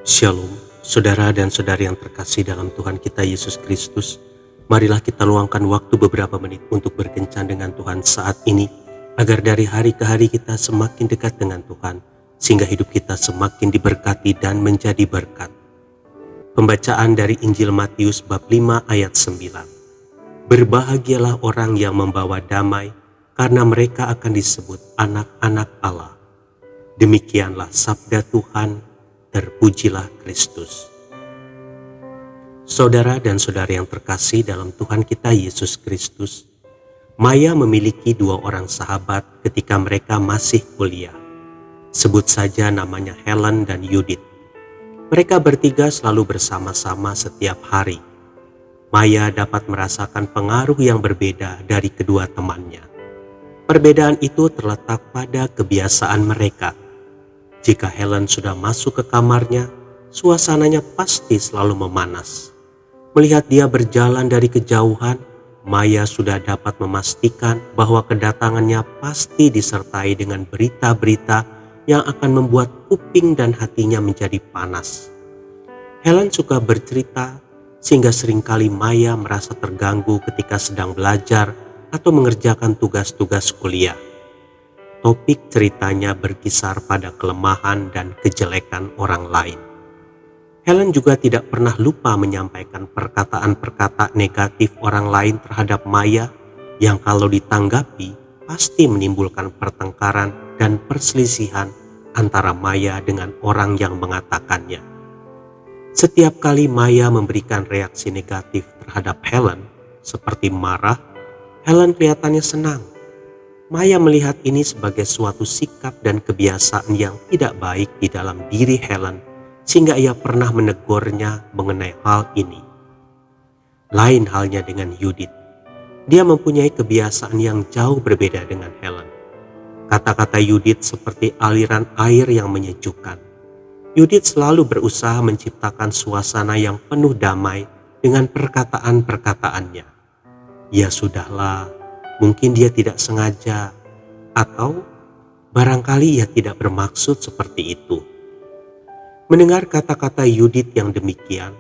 Shalom, saudara dan saudari yang terkasih dalam Tuhan kita Yesus Kristus. Marilah kita luangkan waktu beberapa menit untuk berkencan dengan Tuhan saat ini, agar dari hari ke hari kita semakin dekat dengan Tuhan, sehingga hidup kita semakin diberkati dan menjadi berkat. Pembacaan dari Injil Matius bab 5 ayat 9. Berbahagialah orang yang membawa damai, karena mereka akan disebut anak-anak Allah. Demikianlah sabda Tuhan. Terpujilah Kristus. Saudara dan saudari yang terkasih dalam Tuhan kita Yesus Kristus, Maya memiliki dua orang sahabat ketika mereka masih kuliah. Sebut saja namanya Helen dan Judith. Mereka bertiga selalu bersama-sama setiap hari. Maya dapat merasakan pengaruh yang berbeda dari kedua temannya. Perbedaan itu terletak pada kebiasaan mereka. Jika Helen sudah masuk ke kamarnya, suasananya pasti selalu memanas. Melihat dia berjalan dari kejauhan, Maya sudah dapat memastikan bahwa kedatangannya pasti disertai dengan berita-berita yang akan membuat kuping dan hatinya menjadi panas. Helen suka bercerita, sehingga seringkali Maya merasa terganggu ketika sedang belajar atau mengerjakan tugas-tugas kuliah. Topik ceritanya berkisar pada kelemahan dan kejelekan orang lain. Helen juga tidak pernah lupa menyampaikan perkataan-perkataan negatif orang lain terhadap Maya yang kalau ditanggapi pasti menimbulkan pertengkaran dan perselisihan antara Maya dengan orang yang mengatakannya. Setiap kali Maya memberikan reaksi negatif terhadap Helen, seperti marah, Helen kelihatannya senang. Maya melihat ini sebagai suatu sikap dan kebiasaan yang tidak baik di dalam diri Helen, sehingga ia pernah menegurnya mengenai hal ini. Lain halnya dengan Judith. Dia mempunyai kebiasaan yang jauh berbeda dengan Helen. Kata-kata Judith seperti aliran air yang menyejukkan. Judith selalu berusaha menciptakan suasana yang penuh damai dengan perkataan-perkataannya. Ya sudahlah, mungkin dia tidak sengaja, atau barangkali ia tidak bermaksud seperti itu. Mendengar kata-kata Judith yang demikian,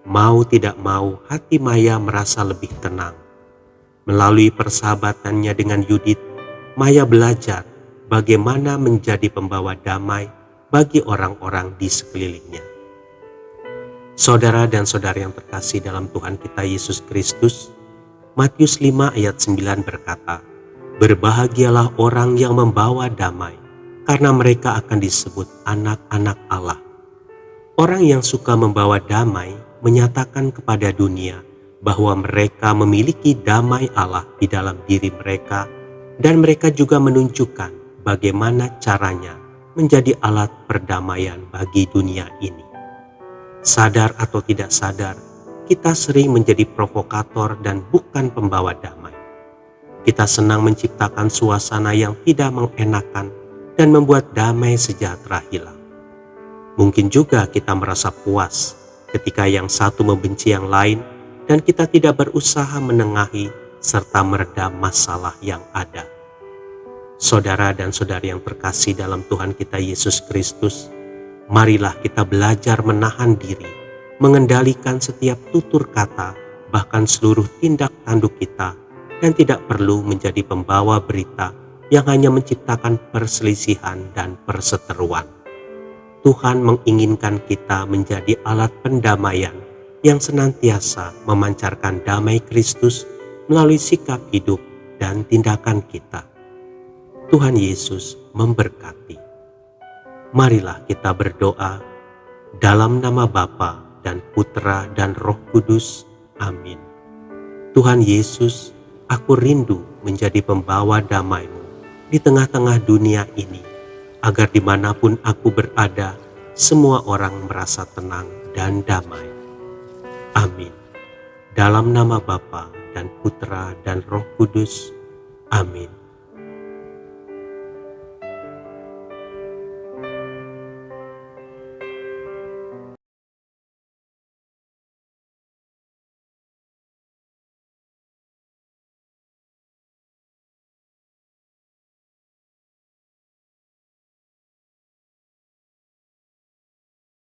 mau tidak mau hati Maya merasa lebih tenang. Melalui persahabatannya dengan Judith, Maya belajar bagaimana menjadi pembawa damai bagi orang-orang di sekelilingnya. Saudara dan saudari yang terkasih dalam Tuhan kita Yesus Kristus, Matius 5 ayat 9 berkata, berbahagialah orang yang membawa damai, karena mereka akan disebut anak-anak Allah. Orang yang suka membawa damai menyatakan kepada dunia bahwa mereka memiliki damai Allah di dalam diri mereka, dan mereka juga menunjukkan bagaimana caranya menjadi alat perdamaian bagi dunia ini. Sadar atau tidak sadar, kita sering menjadi provokator dan bukan pembawa damai. Kita senang menciptakan suasana yang tidak mengenakan dan membuat damai sejahtera hilang. Mungkin juga kita merasa puas ketika yang satu membenci yang lain dan kita tidak berusaha menengahi serta meredam masalah yang ada. Saudara dan saudari yang terkasih dalam Tuhan kita Yesus Kristus, marilah kita belajar menahan diri, mengendalikan setiap tutur kata, bahkan seluruh tindak tanduk kita, dan tidak perlu menjadi pembawa berita yang hanya menciptakan perselisihan dan perseteruan. Tuhan menginginkan kita menjadi alat pendamaian yang senantiasa memancarkan damai Kristus melalui sikap hidup dan tindakan kita. Tuhan Yesus memberkati. Marilah kita berdoa dalam nama Bapa dan Putra dan Roh Kudus. Amin. Tuhan Yesus, aku rindu menjadi pembawa damai-Mu di tengah-tengah dunia ini, agar dimanapun aku berada, semua orang merasa tenang dan damai. Amin. Dalam nama Bapa dan Putra dan Roh Kudus. Amin.